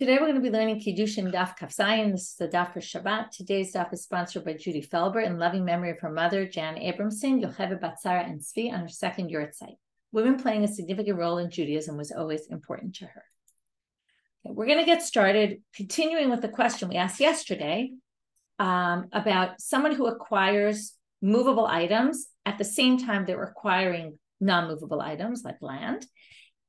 Today we're going to be learning Kiddushin Daf Kaf Zayin. This is the Daf for Shabbat. Today's Daf is sponsored by Judy Felber in loving memory of her mother, Jan Abramson, Yocheved Batzara, and Tzvi on her second Yurtzeit. Women playing a significant role in Judaism was always important to her. Okay, we're going to get started, continuing with the question we asked yesterday about someone who acquires movable items at the same time they're acquiring non-movable items like land.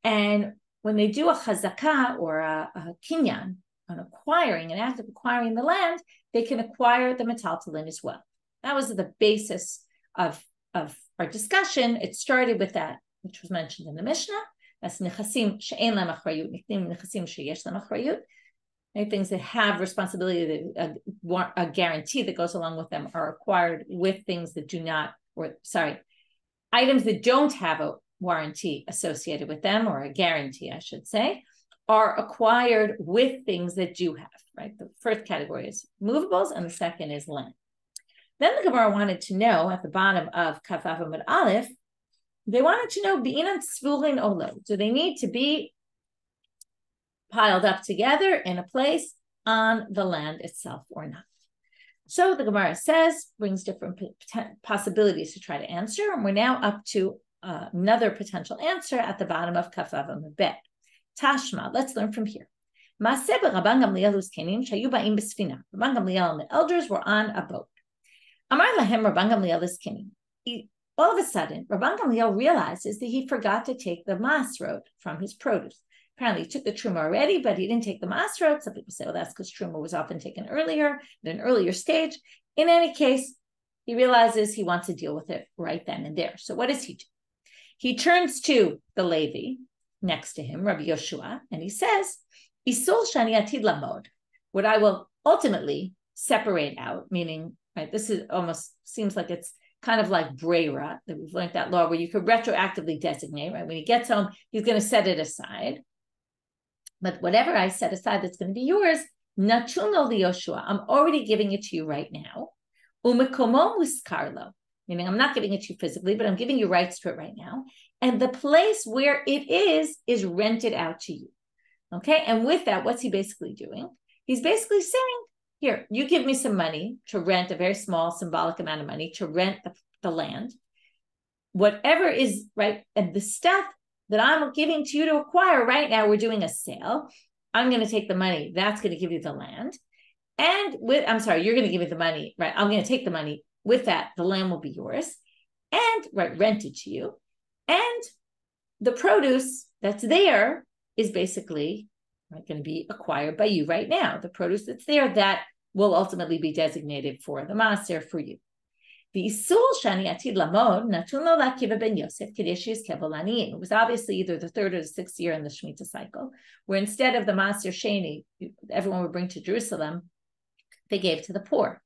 And when they do a chazakah or a kinyan on acquiring, an act of acquiring the land, they can acquire the metaltalin as well. That was the basis of our discussion. It started with that, which was mentioned in the Mishnah. That's nechasim she'en lam achrayut, nechasim sheyesh lam achrayut. Things that have responsibility, a guarantee that goes along with them, are acquired with things that do not, items that don't have a warranty associated with them, or a guarantee, I should say, are acquired with things that do have, right? The first category is movables, and the second is land. Then the Gemara wanted to know at the bottom of Kaf Amud Aleph, they wanted to know, B'inan Tzvulin Olo, do they need to be piled up together in a place on the land itself or not? So the Gemara says, brings different possibilities to try to answer, and we're now up to another potential answer at the bottom of Kaf Amud Bet. Tashma, let's learn from here. Rabban Gamliel and the elders were on a boat. Amar lahem Rabban Gamliel is all of a sudden, Rabban Gamliel realizes that he forgot to take the masrot from his produce. Apparently, he took the truma already, but he didn't take the masrot. Some people say, well, that's because truma was often taken earlier, at an earlier stage. In any case, he realizes he wants to deal with it right then and there. So what does he do? He turns to the Levi next to him, Rabbi Yoshua, and he says, Isul shani atid lamod, what I will ultimately separate out, meaning, right, this is almost seems like it's kind of like breira, that we've learned that law where you could retroactively designate, right? When he gets home, he's going to set it aside. But whatever I set aside that's going to be yours, natuno li Yoshua, I'm already giving it to you right now. Umekomo muskarlo, meaning I'm not giving it to you physically, but I'm giving you rights to it right now. And the place where it is rented out to you. Okay, and with that, what's he basically doing? He's basically saying, here, you give me some money to rent, a very small symbolic amount of money to rent the land. Whatever is, right, and the stuff that I'm giving to you to acquire right now, we're doing a sale. I'm going to take the money. That's going to give you the land. And you're going to give me the money, right? I'm going to take the money. With that, the land will be yours and, right, rented to you. And the produce that's there is basically, right, going to be acquired by you right now. The produce that's there, that will ultimately be designated for the maser for you. The Isul Shani Atid Lamod Natun Lo Lakiva ben Yosef Kedeshis Kevolani. It was obviously either the third or the sixth year in the Shemitah cycle, where instead of the maser sheni, everyone would bring to Jerusalem, they gave to the poor.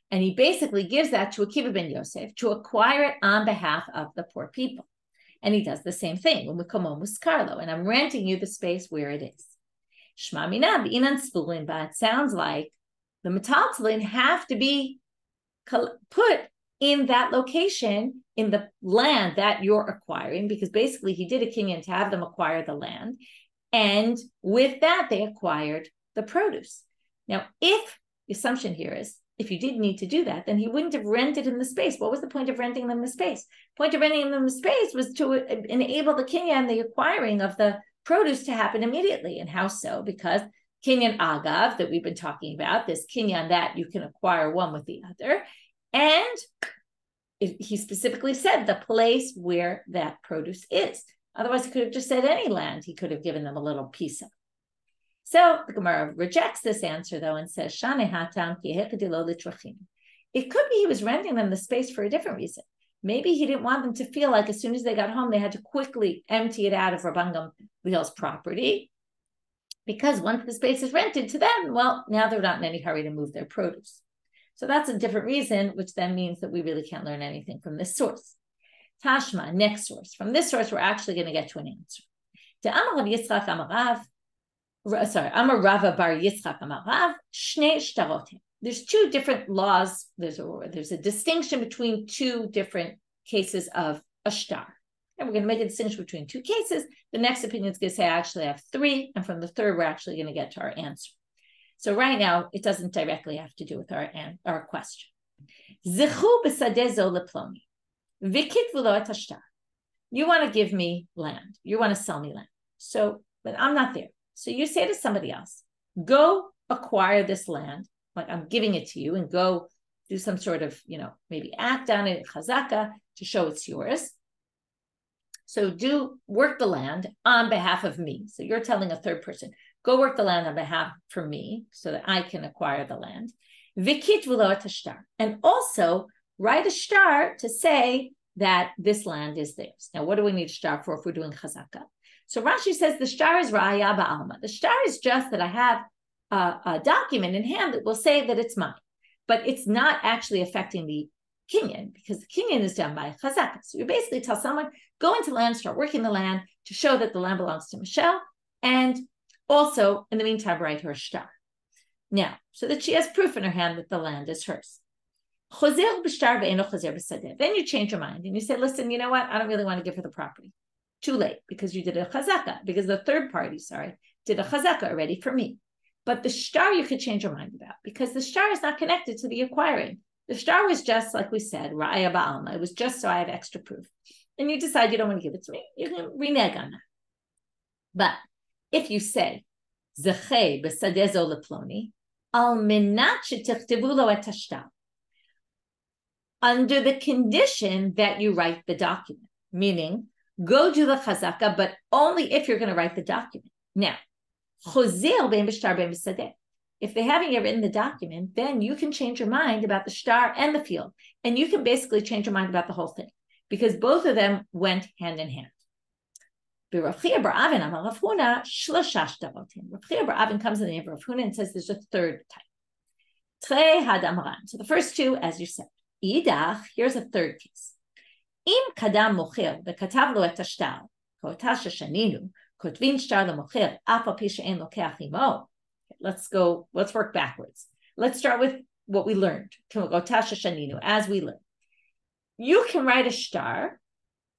And he basically gives that to Akiva ben Yosef to acquire it on behalf of the poor people. And he does the same thing. And I'm renting you the space where it is. It sounds like the metaltalin have to be put in that location, in the land that you're acquiring, because basically he did a kinyan to have them acquire the land. And with that, they acquired the produce. Now, if the assumption here is, if you did need to do that, then he wouldn't have rented in the space. What was the point of renting them the space? The point of renting them the space was to enable the kinyan, the acquiring of the produce, to happen immediately. And how so? Because kinyan agav, that we've been talking about, this kinyan that you can acquire one with the other. And he specifically said the place where that produce is. Otherwise, he could have just said any land. He could have given them a little piece of. So the Gemara rejects this answer, though, and says, it could be he was renting them the space for a different reason. Maybe he didn't want them to feel like as soon as they got home, they had to quickly empty it out of Rabban Gamliel's property, because once the space is rented to them, well, now they're not in any hurry to move their produce. So that's a different reason, which then means that we really can't learn anything from this source. Tashma, next source. From this source, we're actually going to get to an answer. Amar Rava bar Yitzchak Amar Rav, Shnei Shtarotim. There's two different laws. There's a distinction between two different cases of a shtar. And we're going to make a distinction between two cases. The next opinion is going to say, I actually have three. And from the third, we're actually going to get to our answer. So right now, it doesn't directly have to do with our question. Zechu b'sadeh zo leploni. Vikit v'lo et hashtar. You want to give me land. You want to sell me land. So, but I'm not there. So you say to somebody else, go acquire this land, like I'm giving it to you, and go do some sort of, maybe act on it, chazaka, to show it's yours. So do work the land on behalf of me. So you're telling a third person, go work the land on behalf for me so that I can acquire the land. Vikit v'lo et hashtar. And also write a shtar to say that this land is theirs. Now, what do we need a shtar for if we're doing chazaka? So Rashi says the shtar is ra'aya ba'alma. The shtar is just that I have a document in hand that will say that it's mine, but it's not actually affecting the kinyan, because the kinyan is done by chazaka. So you basically tell someone, go into land, start working the land to show that the land belongs to Michelle, and also, in the meantime, write her a shtar. Now, so that she has proof in her hand that the land is hers. Then you change your mind and you say, listen, you know what? I don't really want to give her the property. Too late, because you did a chazaka, because the third party, did a chazaka already for me. But the shtar you could change your mind about, because the shtar is not connected to the acquiring. The shtar was just, like we said, ra'aya ba'alma. It was just so I have extra proof. And you decide you don't want to give it to me, you can renege on that. But if you say, Zechei b'sadeh zo leploni, al menat shetichtavu lo et hashtar, under the condition that you write the document, meaning go do the chazaka, but only if you're going to write the document. Now, if they haven't yet written the document, then you can change your mind about the shtar and the field. And you can basically change your mind about the whole thing, because both of them went hand in hand. Rav Chia bar Avin comes in the name of Rav Huna and says there's a third type. So the first two, as you said. Idach, here's a third case. Im kadam mocher v'katav lo et hashtar, k'ota sheshaninu, kotvin shtar lemocher, af al pi she'en lokeach imo. Let's work backwards. Let's start with what we learned, k'ota sheshaninu, as we learned. You can write a shtar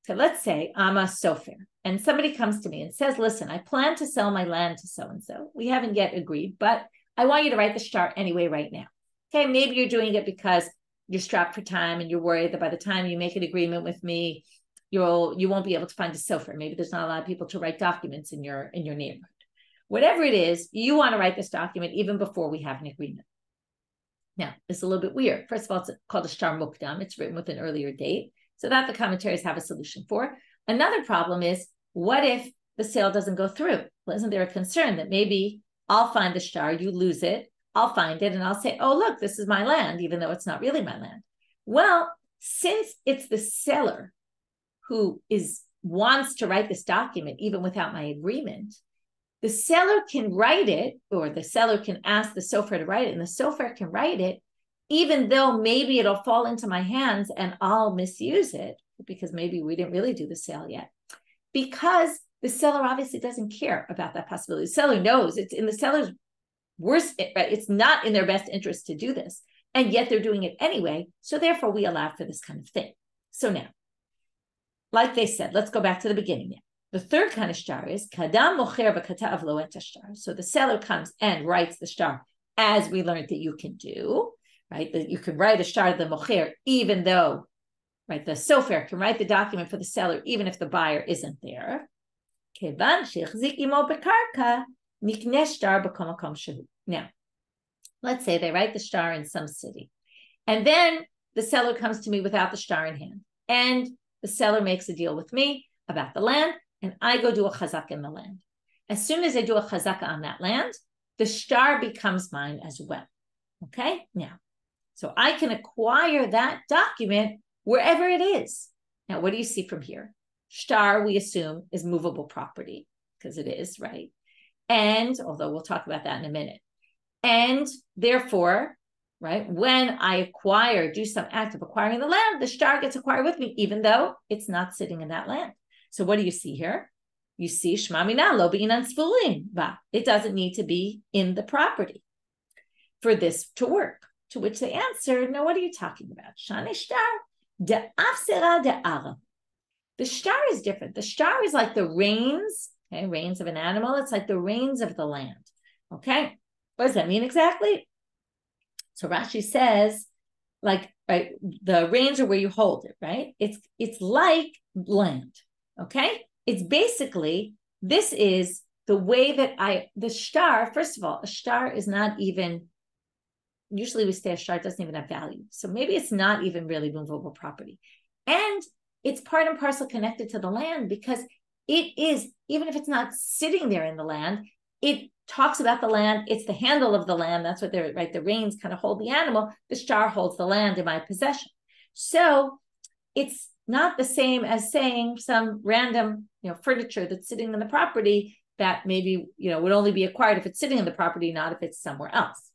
to, let's say, I'm a sofer, and somebody comes to me and says, listen, I plan to sell my land to so-and-so. We haven't yet agreed, but I want you to write the shtar anyway right now. Okay, maybe you're doing it because you're strapped for time and you're worried that by the time you make an agreement with me, you won't be able to find a sofer. Maybe there's not a lot of people to write documents in your neighborhood. Whatever it is, you want to write this document even before we have an agreement. Now, it's a little bit weird. First of all, it's called a shtar mukdam. It's written with an earlier date. So that the commentaries have a solution for. Another problem is, what if the sale doesn't go through? Well, isn't there a concern that maybe I'll find the shtar, you lose it, I'll find it, and I'll say, oh, look, this is my land, even though it's not really my land. Well, since it's the seller who wants to write this document, even without my agreement, the seller can write it, or the seller can ask the sofer to write it, and the sofer can write it, even though maybe it'll fall into my hands and I'll misuse it, because maybe we didn't really do the sale yet. Because the seller obviously doesn't care about that possibility. The seller knows it's in the seller's worst, right? It's not in their best interest to do this, and yet they're doing it anyway. So therefore, we allow for this kind of thing. So now, like they said, let's go back to the beginning now. The third kind of shtar is kadam mocher v'katav lo et hashtar. So the seller comes and writes the shtar, as we learned that you can do, right? That you can write a shtar to the mocher, even though, right, the sofer can write the document for the seller, even if the buyer isn't there. Kevan shechzik imo bekarka. Now, let's say they write the shtar in some city, and then the seller comes to me without the shtar in hand, and the seller makes a deal with me about the land, and I go do a chazaka in the land. As soon as I do a chazaka on that land, the shtar becomes mine as well. Okay, now, so I can acquire that document wherever it is. Now, what do you see from here? Shtar, we assume, is movable property, because it is, right? And although we'll talk about that in a minute. And therefore, right, when I do some act of acquiring the land, the shtar gets acquired with me, even though it's not sitting in that land. So what do you see here? You see, Shema Mina lo b'inan sfulim ba. It doesn't need to be in the property for this to work. To which they answered, no, what are you talking about? Shane shtar de'afsera de'ara. The shtar is different. The shtar is like the reins, okay, reins of an animal. It's like the reins of the land, okay? What does that mean exactly? So Rashi says, like, right, the reins are where you hold it, right? It's like land, okay? It's basically, this is the way that the shtar, first of all, a shtar is not even, usually we say a shtar doesn't even have value. So maybe it's not even really movable property. And it's part and parcel connected to the land because it is, even if it's not sitting there in the land, it talks about the land. It's the handle of the land. That's what they're, right? The reins kind of hold the animal. The shtar holds the land in my possession. So it's not the same as saying some random, furniture that's sitting in the property that maybe, would only be acquired if it's sitting in the property, not if it's somewhere else.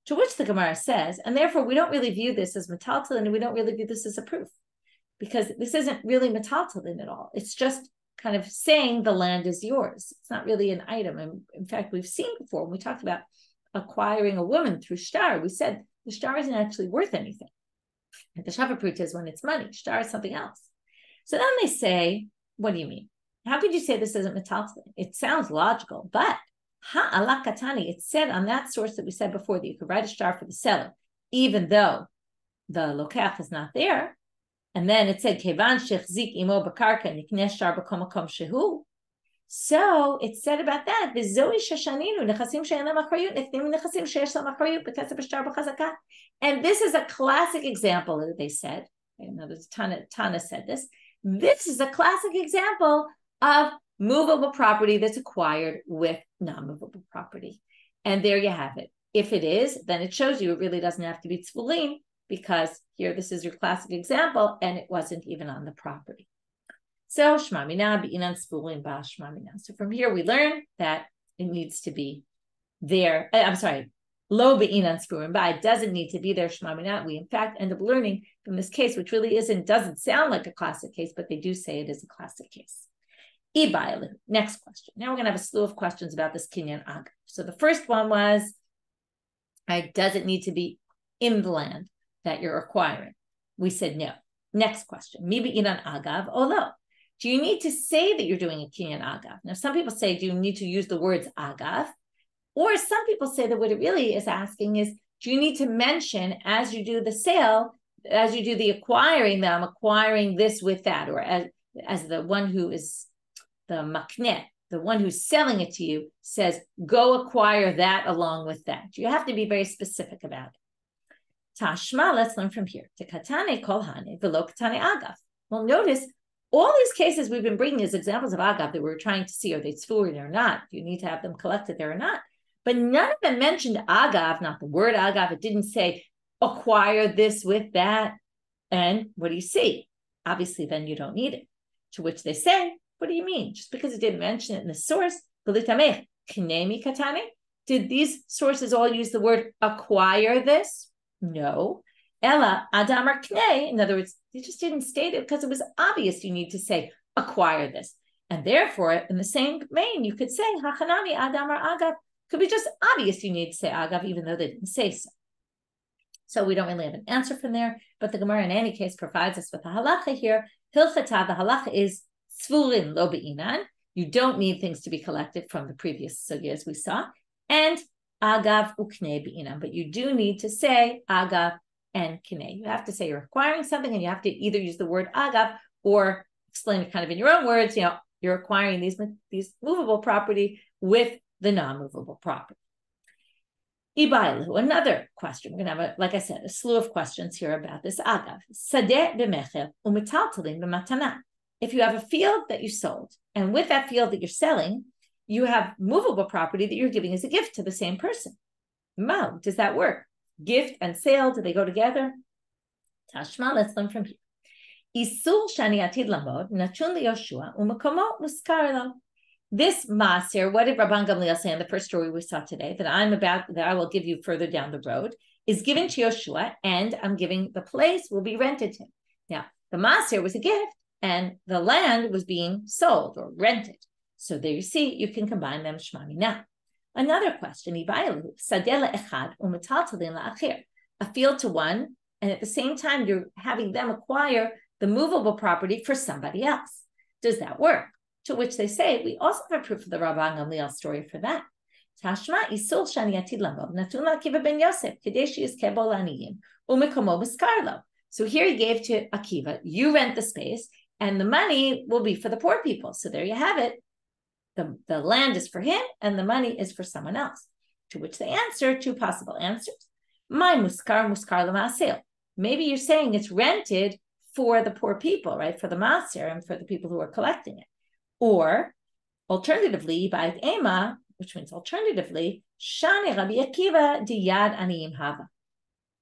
To which the Gemara says, and therefore we don't really view this as metaltalin, and we don't really view this as a proof, because this isn't really metaltalin at all. It's just kind of saying the land is yours. It's not really an item. And in fact, we've seen before when we talked about acquiring a woman through shtar, we said the shtar isn't actually worth anything. And the shavuot is when it's money. Shtar is something else. So then they say, what do you mean? How could you say this isn't metaltalin? It sounds logical, but ha'ala katani, it said on that source that we said before that you could write a shtar for the seller, even though the lokach is not there. And then it said, Kevan shechzik imo bakarka nikneh shtar b'kol makom shehu. So it said about that, and this is a classic example that they said. Tana said this. This is a classic example of movable property that's acquired with non-movable property. And there you have it. If it is, then it shows you it really doesn't have to be tzvulin, because here this is your classic example, and it wasn't even on the property. So shmamina be'inan tzvulin ba shmamina. So from here we learn that it needs to be there. Lo be'inan tzvulin ba. It doesn't need to be there. Shmamina. We in fact end up learning from this case, which really doesn't sound like a classic case, but they do say it is a classic case. Next question. Now we're going to have a slew of questions about this kinyan agav. So the first one was, does it need to be in the land that you're acquiring? We said no. Next question. Mibi inan agav olo. Do you need to say that you're doing a kinyan agav? Now, some people say, do you need to use the words agav? Or some people say that what it really is asking is, do you need to mention as you do the sale, as you do the acquiring, that I'm acquiring this with that, or as the one who is the makneh, the one who's selling it to you, says, go acquire that along with that. You have to be very specific about it. Tashma, let's learn from here. Tekatane kolhane velo katane agav. Well, notice all these cases we've been bringing as examples of agav that we're trying to see, are they tzvulin or not? Do you need to have them collected there or not? But none of them mentioned agav, not the word agav. It didn't say acquire this with that. And what do you see? Obviously, then you don't need it. To which they say, what do you mean? Just because it didn't mention it in the source, did these sources all use the word acquire this? No. Ella adamar kne. In other words, they just didn't state it because it was obvious you need to say acquire this. And therefore, in the same vein, you could say hachanami adamar agav. Could be just obvious you need to say agav, even though they didn't say so. So we don't really have an answer from there, but the Gemara in any case provides us with a halacha here. Hilchata, the halacha is tzvulin lo be'inan. You don't need things to be collected from the previous sugyas we saw. And agav ukne be'inan. But you do need to say agav and kine. You have to say you're acquiring something, and you have to either use the word agav or explain it kind of in your own words. You're acquiring these movable property with the non-movable property. Ibailu, another question. We're going to have, like I said, a slew of questions here about this agav. Sadeh b'mecher u'metaltalin b'matana. If you have a field that you sold, and with that field that you're selling, you have movable property that you're giving as a gift to the same person. How does that work? Gift and sale, do they go together? Tashma, let's learn from here. Isur shani atid lamod nachun liYoshua u'mekomo muskar lo. This maser, what did Rabban Gamliel say in the first story we saw today, that I will give you further down the road, is given to Yoshua, and I'm giving the place will be rented to him. Now, the maser was a gift, and the land was being sold or rented. So there you see, you can combine them shmamina. Another question, a field to one, and at the same time you're having them acquire the movable property for somebody else. Does that work? To which they say, we also have proof of the Rabban Gamliel story for that. Tashma isul shani atid lamo natun l'Akiva ben Yosef kadesh yizkebo l'aniyim u'mekomo b'skarlo. So here he gave to Akiva, you rent the space, and the money will be for the poor people. So there you have it. The land is for him, and the money is for someone else. To which they answer two possible answers. My muskar l'maasel. Maybe you're saying it's rented for the poor people, right? For the maaser and for the people who are collecting it. Or alternatively, by ema, which means alternatively, shani Rabbi Akiva diyad aniyim hava.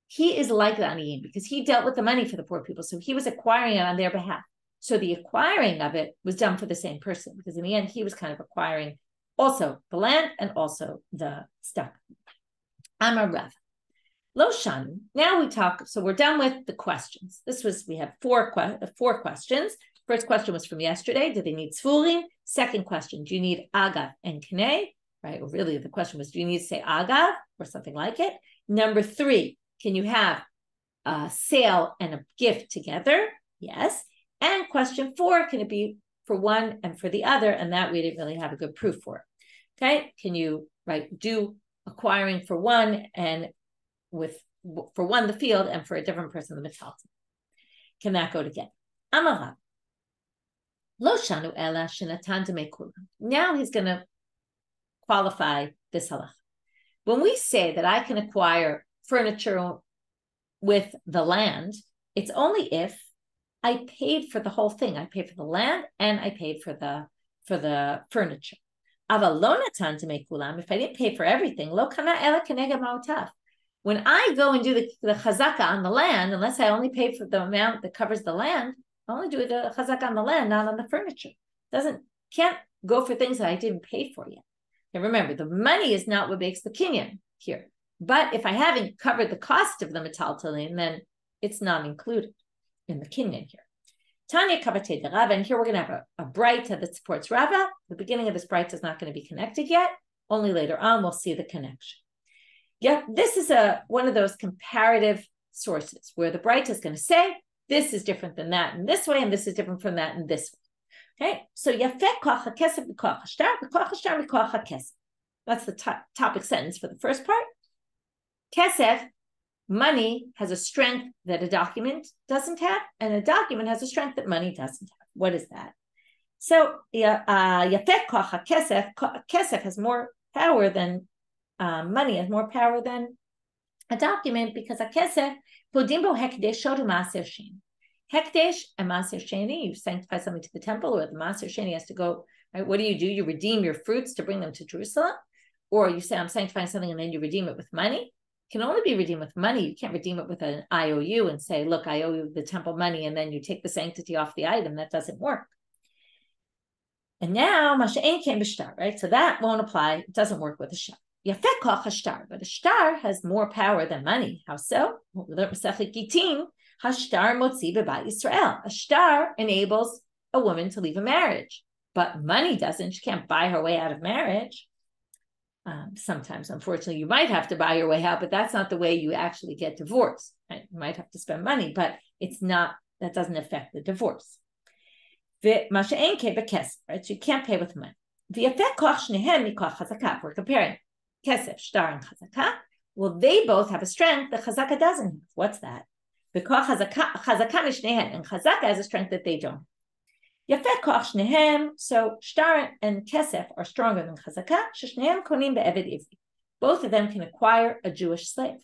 He is like the aniyim because he dealt with the money for the poor people, so he was acquiring it on their behalf. So the acquiring of it was done for the same person because in the end he was kind of acquiring also the land and also the stuff. Amar Rav. Lo shani. Now we talk. So we're done with the questions. We have four questions. First question was from yesterday. Do they need tzvurim? Second question, do you need agav and knei? Right? Or really the question was, do you need to say agav or something like it? Number 3, can you have a sale and a gift together? Yes. And question 4, can it be for one and for the other? And that we didn't really have a good proof for. Okay. Can you do acquiring for one and for one the field and for a different person the metalton? Can that go together? Amarav. Lo shanu ela shenatan demei kulam. Now he's going to qualify this halacha. When we say that I can acquire furniture with the land, it's only if I paid for the whole thing. I paid for the land and I paid for the furniture. Aval lo natan demei kulam. If I didn't pay for everything, lo kana ela keneged ma'otav. When I go and do the chazaka on the land, unless I only pay for the amount that covers the land, I only do the chazaka on the land, not on the furniture. Can't go for things that I didn't pay for yet. And remember, the money is not what makes the kinyan here. But if I haven't covered the cost of the metaltalin, then it's not included in the kinyan here. Tanya kavatei de Rava, and here we're going to have a braita that supports Rava. The beginning of this braita is not going to be connected yet. Only later on we'll see the connection. Yeah, this is one of those comparative sources where the braita is going to say, this is different than that in this way, and this is different from that in this way. Okay, so yafeh koach hakesef b'koach hashtar, b'koach hashtar b'koach hakesef. That's the topic sentence for the first part. Kesef, money, has a strength that a document doesn't have, and a document has a strength that money doesn't have. What is that? So yafeh koach hakesef, kesef has more power than money, has more power than a document because a kesef podimbo hekdesh shodu maaser sheni. Hekdesh and maaser sheni, you sanctify something to the temple, or the maaser sheni has to go. Right? What do? You redeem your fruits to bring them to Jerusalem, or you say I'm sanctifying something and then you redeem it with money. It can only be redeemed with money. You can't redeem it with an IOU and say, look, I owe you the temple money, and then you take the sanctity off the item. That doesn't work. And now masha'en came b'shtar, right? So that won't apply. It doesn't work with a shtar. Yafeh koach hashtar, but a shtar has more power than money. How so? We learned Masechet Gittin, hashtar motzi b'bat Yisrael. A shtar enables a woman to leave a marriage, but money doesn't. She can't buy her way out of marriage. Sometimes, unfortunately, you might have to buy your way out, but that's not the way you actually get divorced. Right? You might have to spend money, but it's not. That doesn't affect the divorce. Right? So you can't pay with money. We're comparing kesef, shtar, and chazaka. Well, they both have a strength that chazaka doesn't have. What's that? Because chazaka mishnehem, and chazaka has a strength that they don't. Yafeh koach shnehem. So shtar and kesef are stronger than chazaka. Shnehem konim be'eved ivri. Both of them can acquire a Jewish slave,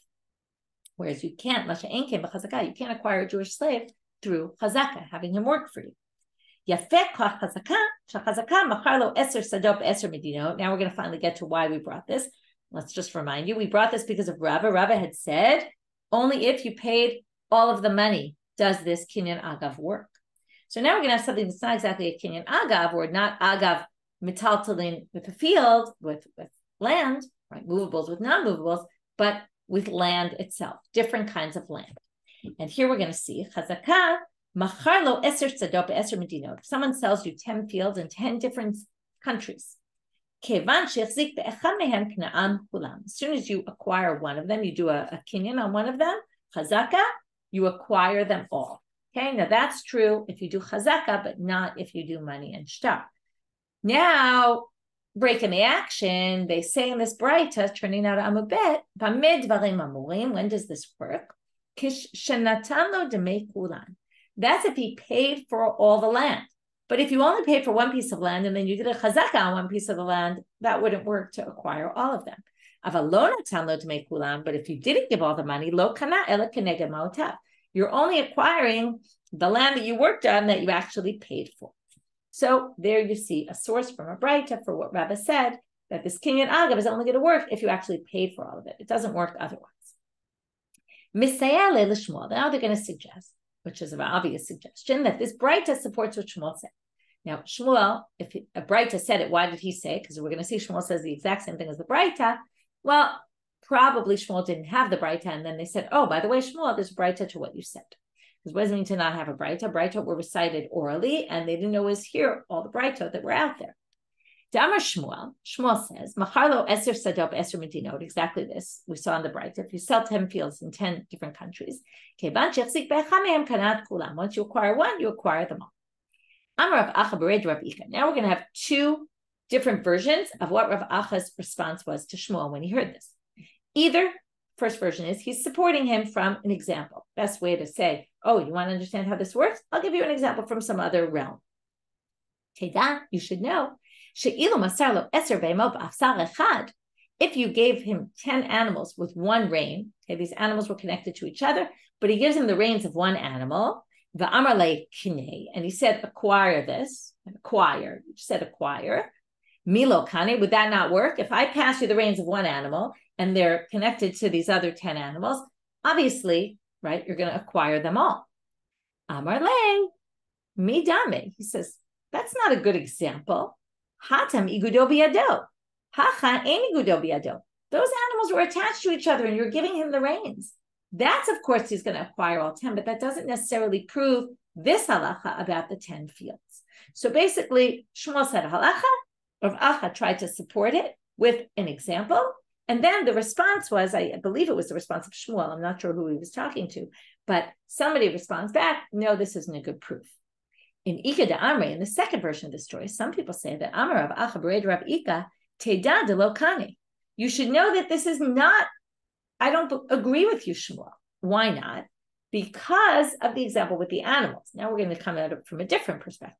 whereas you can't. Masha'en ken b'chazaka. You can't acquire a Jewish slave through chazaka, having him work for you. Yafeh koach chazaka. Shachazaka machar lo eser sadot be'eser medinot. Now we're going to finally get to why we brought this. Let's just remind you, we brought this because of Rava. Rava had said, only if you paid all of the money does this kinyan agav work. So now we're going to have something that's not exactly a kinyan agav, or not agav metaltalin with a field, with land, right? Movables with non-movables, but with land itself, different kinds of land. And here we're going to see chazaka machar lo eser tzadot be'eser medinot. If someone sells you 10 fields in 10 different countries, as soon as you acquire one of them, you do a kinyan on one of them, chazaka, you acquire them all. Okay, now that's true if you do chazaka, but not if you do money and shtar. Now, breaking the action, they say in this Braita, turning out Amubet, Bamid Dvarim Amurim, when does this work? Kishenatan lo demei kulan. That's if he paid for all the land. But if you only paid for one piece of land and then you did a chazaka on one piece of the land, that wouldn't work to acquire all of them. But if you didn't give all the money, lo kana ela keneged ma'otav. You're only acquiring the land that you worked on that you actually paid for. So there you see a source from a Braita for what Rabba said, that this king and agav is only going to work if you actually paid for all of it. It doesn't work otherwise. Misayah le Shmuel. Now they're going to suggest, which is an obvious suggestion, that this Braita supports what Shmuel said. Now, Shmuel, if a Braita said it, why did he say it? Because we're going to see Shmuel says the exact same thing as the Braita. Well, probably Shmuel didn't have the Braita, and then they said, oh, by the way, Shmuel, there's a Braita to what you said. Because what does it mean to not have a Braita? Braita were recited orally, and they didn't always hear all the Braita that were out there. Damar Shmuel says, Macharlo Eser Sadop Eser Medinot, exactly this we saw in the Braita. If you sell 10 fields in 10 different countries, once you acquire one, you acquire them all. Amar Rav Acha Bered Rav Ika. Now we're going to have two different versions of what Rav Acha's response was to Shmuel when he heard this. Either, first version is, he's supporting him from an example. Best way to say, oh, you want to understand how this works? I'll give you an example from some other realm. Teda, you should know, if you gave him 10 animals with one rein, okay, these animals were connected to each other, but he gives him the reins of one animal, and he said, acquire this, acquire, you said acquire. Milo kane, would that not work? If I pass you the reins of one animal and they're connected to these other 10 animals, obviously, right, you're going to acquire them all. Amar le, mi dame. He says, that's not a good example. Hatam igudo biyado. Hacha ein igudo biyado. Those animals were attached to each other and you're giving him the reins. That's, of course, he's going to acquire all 10, but that doesn't necessarily prove this halacha about the 10 fields. So basically, Shmuel said halacha, Rav Acha tried to support it with an example, and then the response was, I believe it was the response of Shmuel, I'm not sure who he was talking to, but somebody responds back, no, this isn't a good proof. In Ika de Amre, in the second version of the story, some people say that Amar Rav Acha Bered Rav Ika, Teda de lo kane. You should know that this is not, I don't agree with you, Shmuel. Why not? Because of the example with the animals. Now we're going to come at it from a different perspective.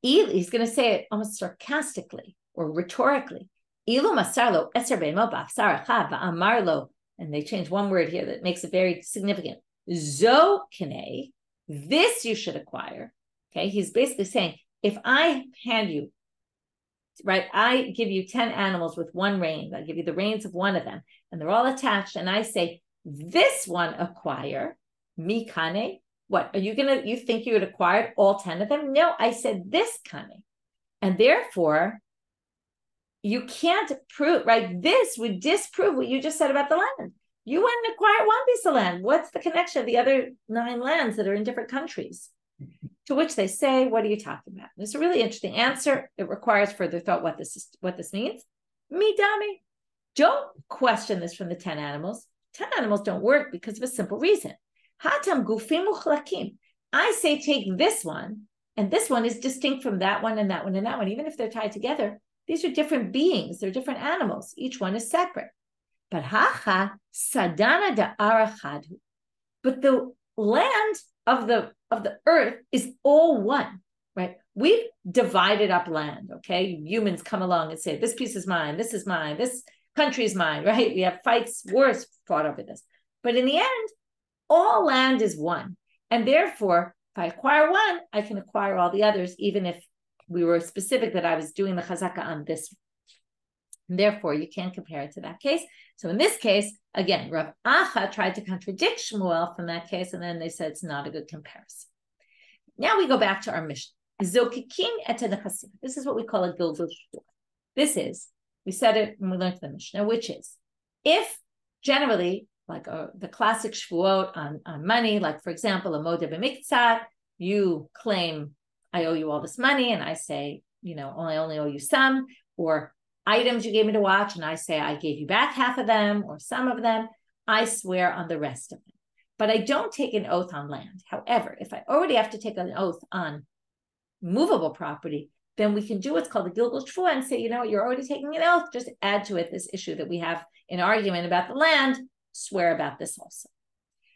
He's going to say it almost sarcastically or rhetorically. And they change one word here that makes it very significant. Zokine, this you should acquire. Okay, he's basically saying, if I hand you, right, I give you 10 animals with one rein, I give you the reins of one of them, and they're all attached, and I say, this one acquire, mikane. What, are you you think you would acquire all 10 of them? No, I said this kane. And therefore, you can't prove, right? This would disprove what you just said about the land. You wouldn't acquire one piece of land. What's the connection of the other 9 lands that are in different countries? To which they say, what are you talking about? It's a really interesting answer. It requires further thought what this means. Midami. Don't question this from the 10 animals. 10 animals don't work because of a simple reason. Hatam gufim uchlakim. I say take this one, and this one is distinct from that one and that one and that one. Even if they're tied together, these are different beings. They're different animals. Each one is separate. But hacha sadana da arachadu. But the land of the earth is all one, right? We've divided up land, okay? Humans come along and say, this piece is mine, this country is mine, right? We have fights, wars fought over this. But in the end, all land is one. And therefore, if I acquire one, I can acquire all the others, even if we were specific that I was doing the chazaka on this one. And therefore, you can't compare it to that case. So in this case, again, Rav Acha tried to contradict Shmuel from that case, and then they said it's not a good comparison. Now we go back to our Mishnah. Zokikin et nechasim. This is what we call a gilgul shur. This is, we said it when we learned the Mishnah, which is, if generally, like the classic shvuot on money, like for example, a moda b'miktzat, you claim, I owe you all this money, and I say, I only owe you some, or items you gave me to watch, and I say I gave you back half of them or some of them, I swear on the rest of them. but I don't take an oath on land. However, if I already have to take an oath on movable property, then we can do what's called a Gilgul Shvuah and say, you're already taking an oath, just add to it this issue that we have an argument about the land, swear about this also.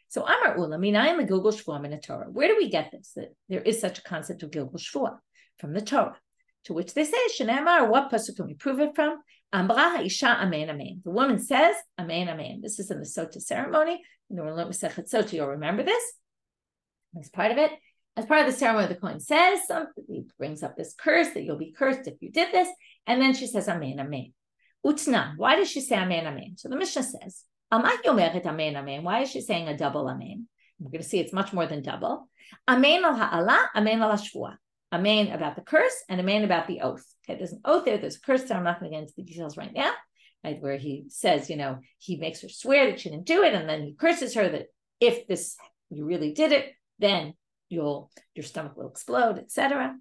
So Amar Ula, Minayim the Gilgul Shvuah in the Torah. Where do we get this? That there is such a concept of Gilgul Shvuah from the Torah. To which they say, Shneimar, what pasuk can we prove it from? Amra ha'isha amen amen. The woman says, amen amen. This is in the Sota ceremony. In the Masechet Sota, you'll remember this. As part of it. As part of the ceremony, the Kohen says something. He brings up this curse that you'll be cursed if you did this. And then she says, amen amen. Utnan. Why does she say amen amen? So the Mishnah says, amen amen. Why is she saying a double amen? We're going to see it's much more than double. Amen al ha'ala, amen al hashvuah. Amen about the curse and amen about the oath. Okay, there's an oath there, there's a curse there. I'm not going to get into the details right now, right? Where he says, he makes her swear that she didn't do it, and then he curses her that if you really did it, then your stomach will explode, etc.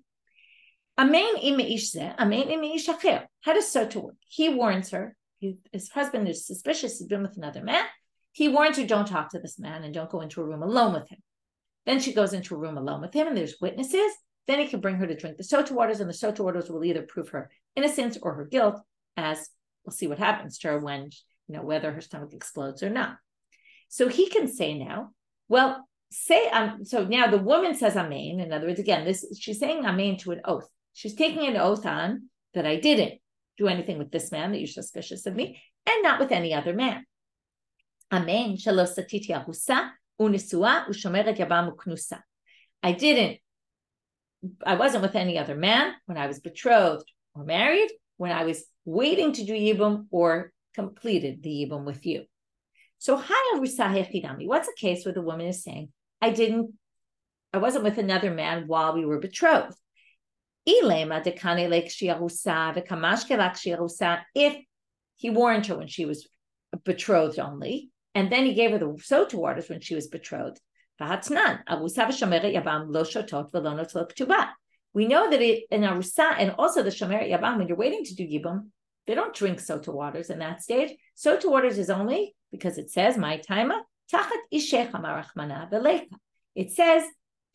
Amen im ishze, amen im ish acher. How does Sota work? He warns her. His husband is suspicious. He's been with another man. He warns her, don't talk to this man and don't go into a room alone with him. Then she goes into a room alone with him, and there's witnesses. Then he can bring her to drink the Sota waters, and the Sota waters will either prove her innocence or her guilt, as we'll see what happens to her when, whether her stomach explodes or not. So he can say now, well, so now the woman says amen. In other words, again, she's saying amen to an oath. She's taking an oath on that I didn't do anything with this man, that you're suspicious of me, and not with any other man. Amen. Shelo satiti ahusa unisua ushomeret yabam uknusa. I wasn't with any other man when I was betrothed or married, when I was waiting to do Yibum or completed the Yibum with you. So, what's the case where the woman is saying, I wasn't with another man while we were betrothed? If he warned her when she was betrothed only, and then he gave her the Sota waters when she was betrothed, we know that in Arusa and also the Shomeret Yabam, when you're waiting to do Yibum, they don't drink Sota waters in that stage. Sota waters is only because it says, my taima, tachat ishech amarachmana v'lecha. It says,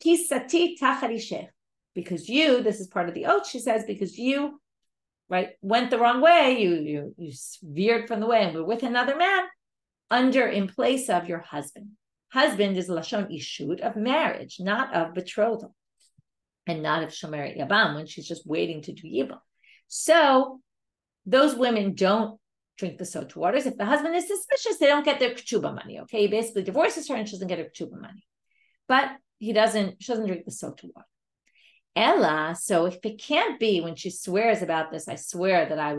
kisati tachat ishech. Because this is part of the oath, she says, because you, went the wrong way, you veered from the way and were with another man, in place of your husband. Husband is lashon ishud of marriage, not of betrothal, and not of shomeret yabam when she's just waiting to do yibum. So those women don't drink the Sota waters. If the husband is suspicious, they don't get their ketubah money. Okay, he basically divorces her and she doesn't get her ketubah money, but she doesn't drink the Sota water. Ella, so if it can't be when she swears about this, I swear that I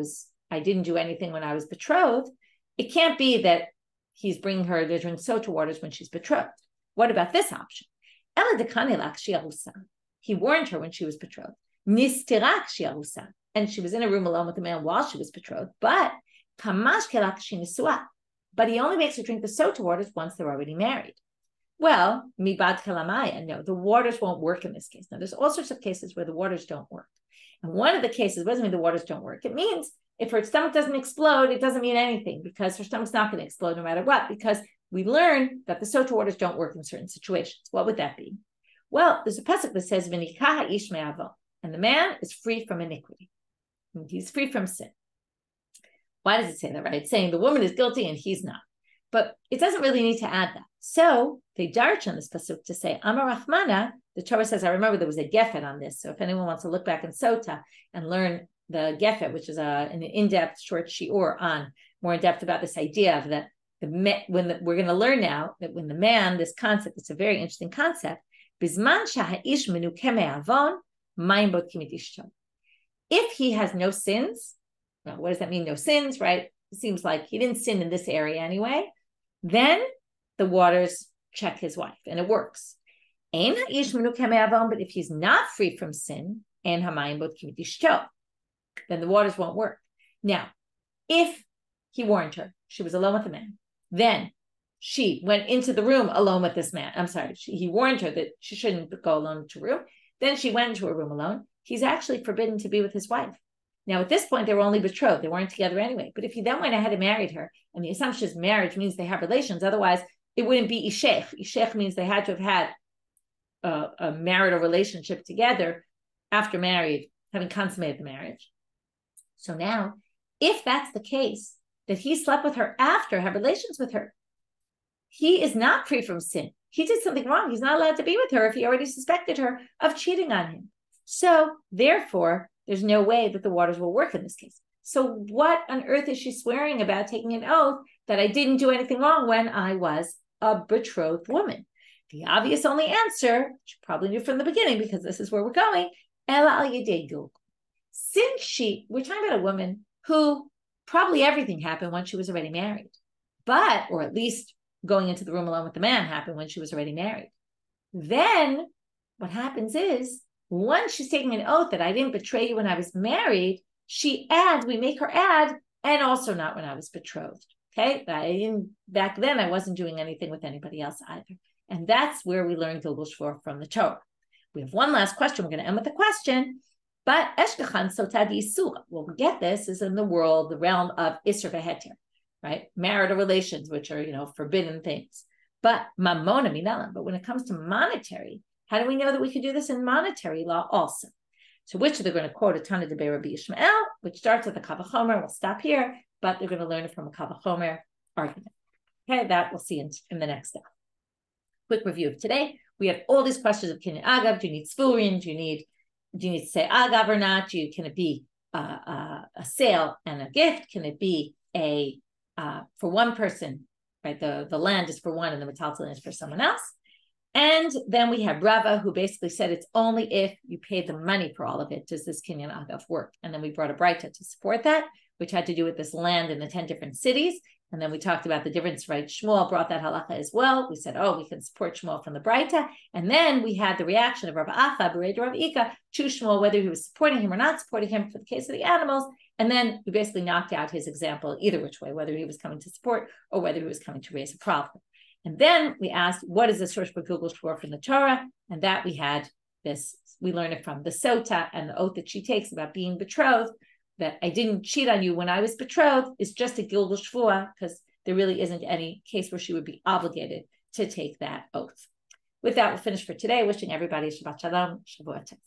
didn't do anything when I was betrothed. It can't be that he's bringing her to drink Sota waters when she's betrothed. What about this option? Ella dekanelak shiarusa. He warned her when she was betrothed. Nistirak shiarusa. And she was in a room alone with the man while she was betrothed. But kamash kelak shinisua. But he only makes her drink the Sota waters once they're already married. Well, mibad kalamaya. No, the waters won't work in this case. Now, there's all sorts of cases where the waters don't work. And one of the cases, what does it mean the waters don't work? It means if her stomach doesn't explode, it doesn't mean anything because her stomach's not going to explode no matter what, because we learn that the Sota waters don't work in certain situations. What would that be? Well, there's a pasuk that says, V'nikaha ish me'avo, and the man is free from iniquity. He's free from sin. Why does it say that, right? It's saying the woman is guilty and he's not. But it doesn't really need to add that. So they darch on this pasuk to say, Amar Rachmana, the Torah says, I remember there was a gefet on this. So if anyone wants to look back in Sota and learn the gefet, which is an in-depth short shiur on more in depth about this idea of that we're going to learn now that when the man, this concept, it's a very interesting concept, bisman shaha'ish menuke me'avon, mayim bodkim ishto. If he has no sins, now what does that mean, no sins, right? It seems like he didn't sin in this area anyway. Then the waters check his wife, and it works. But if he's not free from sin, then the waters won't work. Now, if he warned her, she was alone with a man, then she went into the room alone with this man. I'm sorry, he warned her that she shouldn't go alone to a room. Then she went into a room alone. He's actually forbidden to be with his wife. Now, at this point, they were only betrothed. They weren't together anyway. But if he then went ahead and married her, and the assumption is marriage means they have relations, otherwise it wouldn't be ishech. Ishech means they had to have had a marital relationship together after married, having consummated the marriage. So now, if that's the case, that he slept with her after, had relations with her, he is not free from sin. He did something wrong. He's not allowed to be with her if he already suspected her of cheating on him. So therefore, there's no way that the waters will work in this case. So what on earth is she swearing about, taking an oath that I didn't do anything wrong when I was a betrothed woman? The obvious only answer, which you probably knew from the beginning because this is where we're going, Ela al yedei gilgul. Since we're talking about a woman who probably everything happened when she was already married, but, or at least going into the room alone with the man happened when she was already married. Then what happens is, once she's taking an oath that I didn't betray you when I was married, she adds, we make her add, and also not when I was betrothed. Okay, back then I wasn't doing anything with anybody else either. And that's where we learn Gilgul Shvur from the Torah. We have one last question. We're going to end with a question. But Eshkachan Sotad Yisur, well, we get this is in the realm of Isser V'Heter, right? Marital relations, which are, forbidden things. But Mamona Minalam, but when it comes to monetary, how do we know that we could do this in monetary law also? So which they're going to quote a Tana de Rabbi Ishmael, which starts with a Kavachomer. We'll stop here, but they're going to learn it from a Kavachomer argument. Okay, that we'll see in the next step. Quick review of today. We had all these questions of Kinyan Agav. Do you need Sfurin? Do you need to say Agav or not? Can it be a sale and a gift? Can it be for one person, right? The land is for one and the metaltalin is for someone else. And then we have Rava, who basically said it's only if you pay the money for all of it does this Kinyan Agav work. And then we brought a Braita to support that, which had to do with this land in the 10 different cities. And then we talked about the difference, right? Shmuel brought that halacha as well. We said, we can support Shmuel from the Braita. And then we had the reaction of Rav Acha, Bered Rav Ika, to Shmuel, whether he was supporting him or not supporting him for the case of the animals. And then we basically knocked out his example either which way, whether he was coming to support or whether he was coming to raise a problem. And then we asked, what is the source for Gilgul Shvur from the Torah? And that we had this, we learned it from the Sota and the oath that she takes about being betrothed, that I didn't cheat on you when I was betrothed is just a Gilgul Shvur because there really isn't any case where she would be obligated to take that oath. With that, we'll finish for today. Wishing everybody Shabbat Shalom, Shavua Tov.